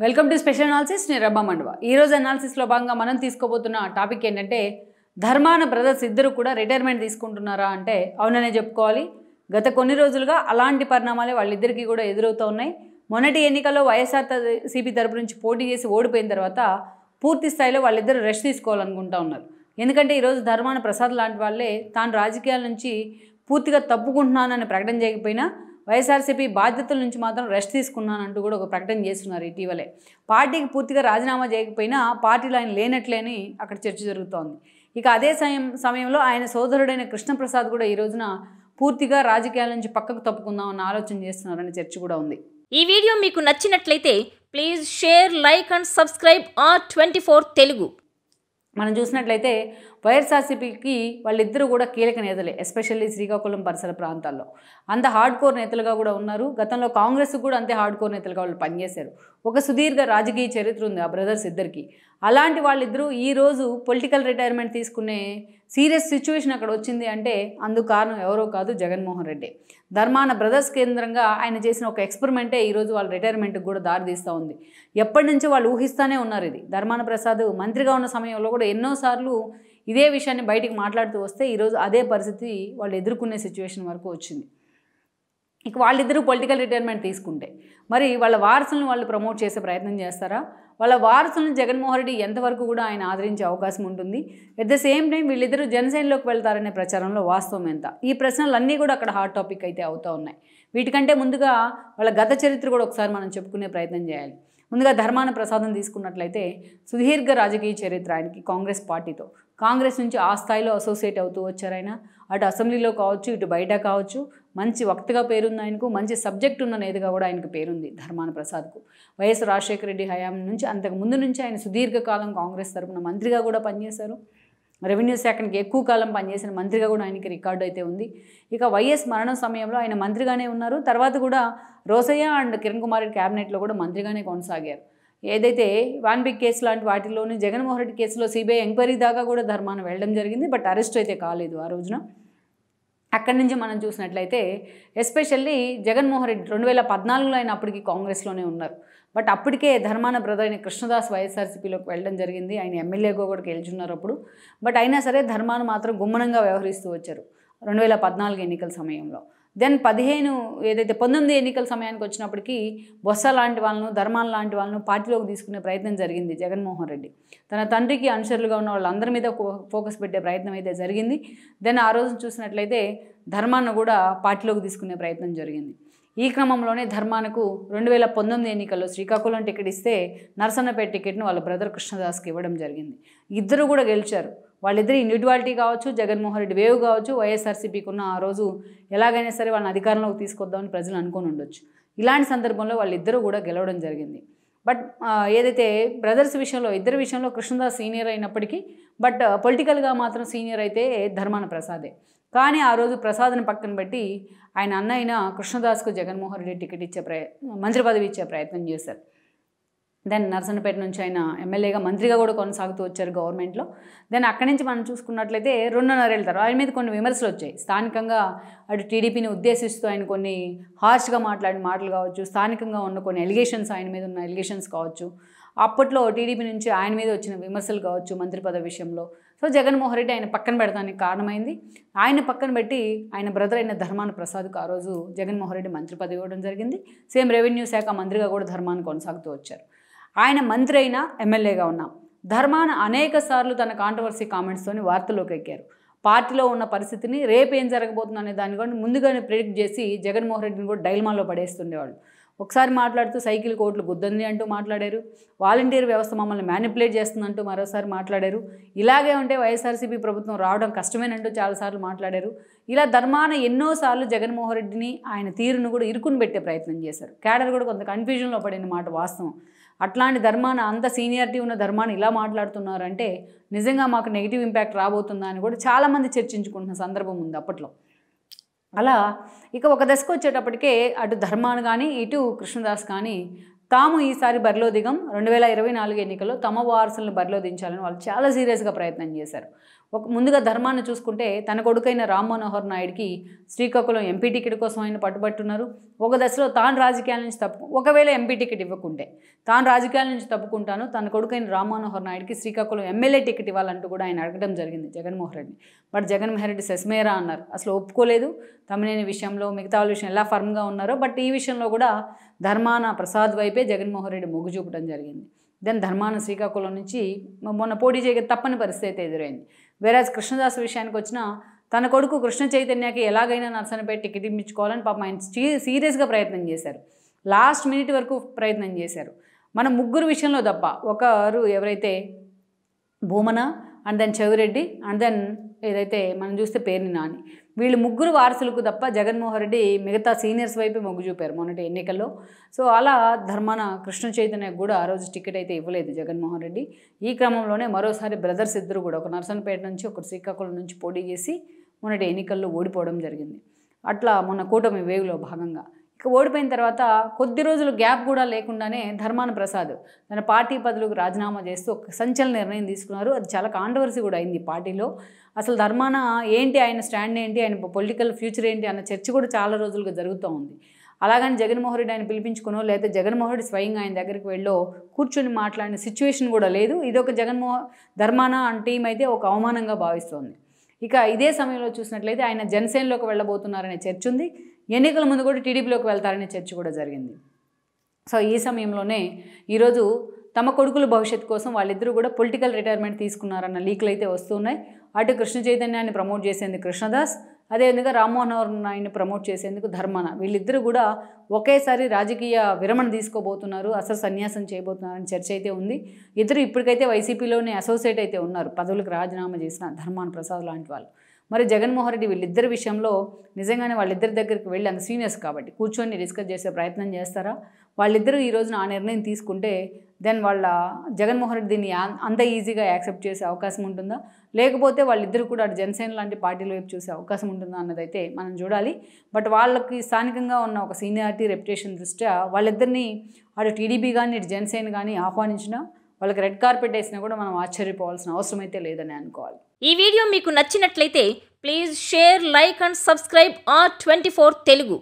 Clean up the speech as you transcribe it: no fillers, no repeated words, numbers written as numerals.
Welcome to special analysis. నేను రబ్బా మండవ. ఈరోజు అనాలిసిస్లో భాగంగా మనం తీసుకోబోతున్న టాపిక్ ఏంటంటే ధర్మాన బ్రదర్స్ ఇద్దరు కూడా రిటైర్మెంట్ తీసుకుంటున్నారా అంటే అవుననే చెప్పుకోవాలి. గత కొన్ని రోజులుగా అలాంటి పరిణామాలే వాళ్ళిద్దరికీ కూడా ఎదురవుతూ ఉన్నాయి. మొన్నటి ఎన్నికల్లో వైఎస్ఆర్సీపీ తరపు నుంచి పోటీ చేసి ఓడిపోయిన తర్వాత పూర్తి స్థాయిలో వాళ్ళిద్దరు రెస్ట్ తీసుకోవాలనుకుంటూ ఉన్నారు. ఎందుకంటే ఈరోజు ధర్మాన ప్రసాద్ లాంటి వాళ్ళే తాను రాజకీయాల నుంచి పూర్తిగా తప్పుకుంటున్నానని ప్రకటన చేయకపోయినా వైఎస్ఆర్సీపీ బాధ్యతల నుంచి మాత్రం రెస్ట్ తీసుకున్నానంటూ కూడా ఒక ప్రకటన చేస్తున్నారు ఇటీవలే. పార్టీకి పూర్తిగా రాజీనామా చేయకపోయినా పార్టీలో ఆయన లేనట్లేని అక్కడ చర్చ జరుగుతోంది. ఇక అదే సమయంలో ఆయన సోదరుడైన కృష్ణప్రసాద్ కూడా ఈ రోజున పూర్తిగా రాజకీయాల నుంచి పక్కకు తప్పుకుందాం అన్న ఆలోచన చేస్తున్నారనే చర్చ కూడా ఉంది. ఈ వీడియో మీకు నచ్చినట్లయితే please share, like and subscribe R24 Telugu. మనం చూసినట్లయితే వైఎస్ఆర్సీపీకి వాళ్ళిద్దరూ కూడా కీలక నేతలే, ఎస్పెషల్లీ శ్రీకాకుళం పరిసర ప్రాంతాల్లో అంత హార్డ్ కోర్ నేతలుగా కూడా ఉన్నారు. గతంలో కాంగ్రెస్ కూడా అంతే హార్డ్ కోర్ నేతలుగా వాళ్ళు పనిచేశారు. ఒక సుదీర్ఘ రాజకీయ చరిత్ర ఉంది ఆ బ్రదర్స్ ఇద్దరికి. అలాంటి వాళ్ళిద్దరూ ఈరోజు పొలిటికల్ రిటైర్మెంట్ తీసుకునే సీరియస్ సిచ్యువేషన్ అక్కడ వచ్చింది అంటే అందుకు కారణం ఎవరో కాదు, జగన్మోహన్ రెడ్డి. ధర్మాన బ్రదర్స్ కేంద్రంగా ఆయన చేసిన ఒక ఎక్స్పెరిమెంటే ఈరోజు వాళ్ళ రిటైర్మెంట్కి కూడా దారితీస్తూ ఉంది. ఎప్పటి నుంచో వాళ్ళు ఊహిస్తూనే ఉన్నారు ఇది. ధర్మాన ప్రసాద్ మంత్రిగా ఉన్న సమయంలో కూడా ఎన్నోసార్లు ఇదే విషయాన్ని బయటికి మాట్లాడుతూ వస్తే ఈరోజు అదే పరిస్థితి వాళ్ళు ఎదుర్కొనే సిచ్యువేషన్ వరకు వచ్చింది. ఇక వాళ్ళిద్దరూ పొలిటికల్ రిటైర్మెంట్ తీసుకుంటే మరి వాళ్ళ వారసులను వాళ్ళు ప్రమోట్ చేసే ప్రయత్నం చేస్తారా? వాళ్ళ వారసులను జగన్మోహన్ రెడ్డి ఎంతవరకు కూడా ఆయన ఆదరించే అవకాశం ఉంటుంది? ఎట్ ద సేమ్ టైం వీళ్ళిద్దరూ జనసేనలోకి వెళ్తారనే ప్రచారంలో వాస్తవం ఎంత? ఈ ప్రశ్నలన్నీ కూడా అక్కడ హాట్ టాపిక్ అయితే అవుతూ ఉన్నాయి. వీటికంటే ముందుగా వాళ్ళ గత చరిత్ర కూడా ఒకసారి మనం చెప్పుకునే ప్రయత్నం చేయాలి. ముందుగా ధర్మాన ప్రసాదం తీసుకున్నట్లయితే సుదీర్ఘ రాజకీయ చరిత్ర ఆయనకి కాంగ్రెస్ పార్టీతో. కాంగ్రెస్ నుంచి ఆ స్థాయిలో అసోసియేట్ అవుతూ వచ్చారు ఆయన. అటు అసెంబ్లీలో కావచ్చు, ఇటు బయట కావచ్చు. మంచి వక్తగా పేరుంది ఆయనకు, మంచి సబ్జెక్ట్ ఉన్న నేతగా కూడా ఆయనకు పేరుంది ధర్మాన ప్రసాద్కు. వైఎస్ రాజశేఖర రెడ్డి హయాం నుంచి అంతకు ముందు నుంచి ఆయన సుదీర్ఘకాలం కాంగ్రెస్ తరపున మంత్రిగా కూడా పనిచేశారు. రెవెన్యూ శాఖకి ఎక్కువ కాలం పనిచేసిన మంత్రిగా కూడా ఆయనకి రికార్డు అయితే ఉంది. ఇక వైఎస్ మరణం సమయంలో ఆయన మంత్రిగానే ఉన్నారు. తర్వాత కూడా రోసయ్య అండ్ కిరణ్ కుమార్ రెడ్డి క్యాబినెట్లో కూడా మంత్రిగానే కొనసాగారు. ఏదైతే వాన్బిగ్ కేసు లాంటి వాటిలోని జగన్మోహన్ రెడ్డి కేసులో సిబిఐ ఎంక్వైరీ దాకా కూడా ధర్మాన వెళ్ళడం జరిగింది. బట్ అరెస్ట్ అయితే కాలేదు ఆ రోజున. అక్కడి నుంచి మనం చూసినట్లయితే ఎస్పెషల్లీ జగన్మోహన్ రెడ్డి 2014లో ఆయన అప్పటికి కాంగ్రెస్లోనే ఉన్నారు. బట్ అప్పటికే ధర్మాన బ్రదర్ అయిన కృష్ణదాస్ వైఎస్ఆర్సీపీలోకి వెళ్ళడం జరిగింది. ఆయన ఎమ్మెల్యేగా కూడా గెలుచున్నారు అప్పుడు. బట్ అయినా సరే ధర్మాన మాత్రం గుమ్మనంగా వ్యవహరిస్తూ వచ్చారు 2014 ఎన్నికల సమయంలో. దెన్ 19 ఎన్నికల సమయానికి వచ్చినప్పటికీ బొత్స లాంటి వాళ్ళను, ధర్మాన లాంటి వాళ్ళను పార్టీలోకి తీసుకునే ప్రయత్నం జరిగింది జగన్మోహన్ రెడ్డి. తన తండ్రికి అనుచరులుగా ఉన్న వాళ్ళందరి మీద ఫోకస్ పెట్టే ప్రయత్నం అయితే జరిగింది. దెన్ ఆ రోజు చూసినట్లయితే ధర్మాన్ని కూడా పార్టీలోకి తీసుకునే ప్రయత్నం జరిగింది. ఈ క్రమంలోనే ధర్మానకు 2019 ఎన్నికల్లో శ్రీకాకుళం టికెట్ ఇస్తే నరసన్నపేట టికెట్ను వాళ్ళ బ్రదర్ కృష్ణదాస్కి ఇవ్వడం జరిగింది. ఇద్దరు కూడా గెలిచారు. వాళ్ళిద్దరు ఇండివిడ్యువాలిటీ కావచ్చు, జగన్మోహన్ రెడ్డి వేవ్ కావచ్చు, వైఎస్ఆర్సీపీకి ఉన్న ఆ రోజు ఎలాగైనా సరే వాళ్ళని అధికారంలోకి తీసుకొద్దామని ప్రజలు అనుకొని ఉండొచ్చు. ఇలాంటి సందర్భంలో వాళ్ళిద్దరూ కూడా గెలవడం జరిగింది. బట్ ఏదైతే బ్రదర్స్ విషయంలో ఇద్దరి విషయంలో కృష్ణదాస్ సీనియర్ అయినప్పటికీ బట్ పొలిటికల్గా మాత్రం సీనియర్ అయితే ధర్మాన ప్రసాదే. కానీ ఆ రోజు ప్రసాద్ని పక్కన పెట్టి ఆయన అన్న అయిన కృష్ణదాస్కు జగన్మోహన్ రెడ్డి టికెట్ మంత్రి పదవి ఇచ్చే ప్రయత్నం చేశారు. దెన్ నరసన్నపేట నుంచి ఆయన ఎమ్మెల్యేగా మంత్రిగా కూడా కొనసాగుతూ వచ్చారు గవర్నమెంట్లో. దెన్ అక్కడి నుంచి మనం చూసుకున్నట్లయితే 2.5 ఏళ్ళ తర్వాత ఆయన మీద కొన్ని విమర్శలు వచ్చాయి. స్థానికంగా అటు టీడీపీని ఉద్దేశిస్తూ ఆయన కొన్ని హార్ష్గా మాట్లాడిన మాటలు కావచ్చు, స్థానికంగా ఉన్న కొన్ని ఎలిగేషన్స్, ఆయన మీద ఉన్న ఎలిగేషన్స్ కావచ్చు, అప్పట్లో టీడీపీ నుంచి ఆయన మీద వచ్చిన విమర్శలు కావచ్చు మంత్రి పదవి విషయంలో. సో జగన్మోహన్ రెడ్డి ఆయన పక్కన పెడతానికి కారణమైంది. ఆయన పక్కన పెట్టి ఆయన బ్రదర్ అయిన ధర్మాన ప్రసాద్కు ఆ రోజు జగన్మోహన్ రెడ్డి మంత్రి పదవి ఇవ్వడం జరిగింది. సేమ్ రెవెన్యూ శాఖ మంత్రిగా కూడా ధర్మాన్ని కొనసాగుతూ వచ్చారు. ఆయన మంత్రి అయినా ఎమ్మెల్యేగా ఉన్నాం. ధర్మాన అనేక సార్లు తన కాంట్రవర్సీ కామెంట్స్తోని వార్తల్లోకి ఎక్కారు. పార్టీలో ఉన్న పరిస్థితిని రేపు ఏం జరగబోతుంది అనే దాన్ని కూడా ముందుగానే ప్రిడిక్ట్ చేసి జగన్మోహన్ రెడ్డిని కూడా డైల్మాలో పడేస్తుండేవాళ్ళు. ఒకసారి మాట్లాడుతూ సైకిల్ కోట్లు గుద్దంది అంటూ మాట్లాడారు. వాలంటీర్ వ్యవస్థ మమ్మల్ని మ్యానిపులేట్ చేస్తుందంటూ మరోసారి మాట్లాడారు. ఇలాగే ఉంటే వైఎస్ఆర్సీపీ ప్రభుత్వం రావడం కష్టమేనంటూ చాలాసార్లు మాట్లాడారు. ఇలా ధర్మాన ఎన్నోసార్లు జగన్మోహన్ రెడ్డిని ఆయన తీరును కూడా ఇరుకుని పెట్టే ప్రయత్నం చేశారు. క్యాడర్ కూడా కొంత కన్ఫ్యూజన్లో పడిన మాట వాస్తవం. అట్లాంటి ధర్మాన అంత సీనియారిటీ ఉన్న ధర్మాన్ని ఇలా మాట్లాడుతున్నారంటే నిజంగా మాకు నెగిటివ్ ఇంపాక్ట్ రాబోతుందా అని కూడా చాలామంది చర్చించుకుంటున్న సందర్భం ఉంది అప్పట్లో. అలా ఇక ఒక దశకు వచ్చేటప్పటికే అటు ధర్మాన్ కానీ ఇటు కృష్ణదాస్ కానీ తాము ఈసారి బరిలో దిగం 2024 ఎన్నికల్లో తమ వారసులను బరిలో దించాలని వాళ్ళు చాలా సీరియస్గా ప్రయత్నం చేశారు. ముందుగా ధర్మాన్ని చూసుకుంటే తన కొడుకైన రామ్ మనోహర్ నాయుడికి శ్రీకాకుళం ఎంపీ టికెట్ కోసం ఆయన పట్టుబట్టున్నారు. ఒక దశలో తాను రాజకీయాల నుంచి ఒకవేళ ఎంపీ టికెట్ ఇవ్వకుంటే తాను రాజకీయాల నుంచి తప్పుకుంటాను, తన కొడుకైన రామ్ మనోహర్ నాయుడికి శ్రీకాకుళం ఎమ్మెల్యే టికెట్ ఇవ్వాలంటూ కూడా ఆయన అడగడం జరిగింది జగన్మోహన్ రెడ్డి. బట్ జగన్మోహన్ రెడ్డి సెస్మేరా అన్నారు, అసలు ఒప్పుకోలేదు. తమ్మినేని విషయంలో మిగతా వాళ్ళ విషయం ఎలా ఫర్మ్గా ఉన్నారో, బట్ ఈ విషయంలో కూడా ధర్మాన ప్రసాద్ వైపే జగన్మోహన్ రెడ్డి మొగ్గు చూపడం జరిగింది. దెన్ ధర్మాన శ్రీకాకుళం నుంచి మొన్న పోటీ చేయక తప్పని పరిస్థితి అయితే ఎదురైంది. వేరాజ్ కృష్ణదాస్ విషయానికి వచ్చినా తన కొడుకు కృష్ణ చైతన్యకి ఎలాగైనా నర్సనపేట టికెట్ ఇప్పించుకోవాలని పాపం ఆయన సీరియస్గా ప్రయత్నం చేశారు. లాస్ట్ మినిట్ వరకు ప్రయత్నం చేశారు. మన ముగ్గురు విషయంలో తప్ప ఒకరు ఎవరైతే Bhumana and then Chevireddy and then ఏదైతే మనం చూస్తే పేర్ని నాని, వీళ్ళు ముగ్గురు వారసులకు తప్ప జగన్మోహన్ రెడ్డి మిగతా సీనియర్స్ వైపు మొగ్గు చూపారు మొన్నటి ఎన్నికల్లో. సో అలా ధర్మాన కృష్ణ చైతన్యకు కూడా ఆ రోజు టికెట్ అయితే ఇవ్వలేదు జగన్మోహన్ రెడ్డి. ఈ క్రమంలోనే మరోసారి బ్రదర్స్ ఇద్దరు కూడా ఒక నర్సన్పేట నుంచి ఒకరు శ్రీకాకుళం నుంచి పోటీ చేసి మొన్నటి ఎన్నికల్లో ఓడిపోవడం జరిగింది. అట్లా మొన్న కూటమి వేవ్లో భాగంగా ఇక ఓడిపోయిన తర్వాత కొద్ది రోజులు గ్యాప్ కూడా లేకుండానే ధర్మాన ప్రసాద్ తన పార్టీ పదవులకు రాజీనామా చేస్తూ ఒక సంచలన నిర్ణయం తీసుకున్నారు. అది చాలా కాంట్రవర్సీ కూడా అయింది పార్టీలో. అసలు ధర్మాన ఏంటి, ఆయన స్టాండ్ ఏంటి, ఆయన పొలిటికల్ ఫ్యూచర్ ఏంటి అన్న చర్చ కూడా చాలా రోజులుగా జరుగుతూ ఉంది. అలాగని జగన్మోహన్ రెడ్డి ఆయన పిలిపించుకునో లేకపోతే జగన్మోహన్ రెడ్డి స్వయంగా ఆయన దగ్గరికి వెళ్ళో కూర్చొని మాట్లాడిన సిచ్యువేషన్ కూడా లేదు. ఇది ఒక ధర్మాన అండ్ టీం అయితే ఒక అవమానంగా భావిస్తోంది. ఇక ఇదే సమయంలో చూసినట్లయితే ఆయన జనసేనలోకి వెళ్ళబోతున్నారనే చర్చ ఉంది. ఎన్నికల ముందు కూడా టీడీపీలోకి వెళ్తారనే చర్చ కూడా జరిగింది. సో ఈ సమయంలోనే ఈరోజు తమ కొడుకుల భవిష్యత్తు కోసం వాళ్ళిద్దరూ కూడా పొలిటికల్ రిటైర్మెంట్ తీసుకున్నారన్న లీకులు అయితే వస్తున్నాయి. అటు కృష్ణ చైతన్యాన్ని ప్రమోట్ చేసేందుకు కృష్ణదాస్, అదేవిధంగా రామ్మోహన్ నాయుడిని ప్రమోట్ చేసేందుకు ధర్మాన, వీళ్ళిద్దరూ కూడా ఒకేసారి రాజకీయ విరమణ తీసుకోబోతున్నారు, అసలు సన్యాసం చేయబోతున్నారని చర్చ అయితే ఉంది. ఇద్దరు ఇప్పటికైతే వైసీపీలోనే అసోసియేట్ అయితే ఉన్నారు, పదవులకు రాజీనామా చేసిన ధర్మాన ప్రసాద్ లాంటి వాళ్ళు. మరి జగన్మోహన్ రెడ్డి వీళ్ళిద్దరి విషయంలో నిజంగానే వాళ్ళిద్దరి దగ్గరికి వెళ్ళి అంత సీనియర్స్ కాబట్టి కూర్చొని డిస్కస్ చేసే ప్రయత్నం చేస్తారా? వాళ్ళిద్దరూ ఈ రోజున ఆ నిర్ణయం తీసుకుంటే దెన్ వాళ్ళ జగన్మోహన్ రెడ్డి దీన్ని అంత ఈజీగా యాక్సెప్ట్ చేసే అవకాశం ఉంటుందా, లేకపోతే వాళ్ళిద్దరూ కూడా అటు జనసేన లాంటి పార్టీల వైపు చూసే అవకాశం ఉంటుందా అన్నదైతే మనం చూడాలి. బట్ వాళ్ళకి స్థానికంగా ఉన్న ఒక సీనియారిటీ రెప్యుటేషన్ దృష్ట్యా వాళ్ళిద్దరినీ అటు టీడీపీ కానీ ఇటు జనసేన కానీ ఆహ్వానించినా వాళ్ళకి రెడ్ కార్పెట్ వేసినా కూడా మనం ఆశ్చర్యపోవాల్సిన అవసరం అయితే లేదని అనుకోవాలి. ఈ వీడియో మీకు నచ్చినట్లయితే please share, like and subscribe R24 Telugu.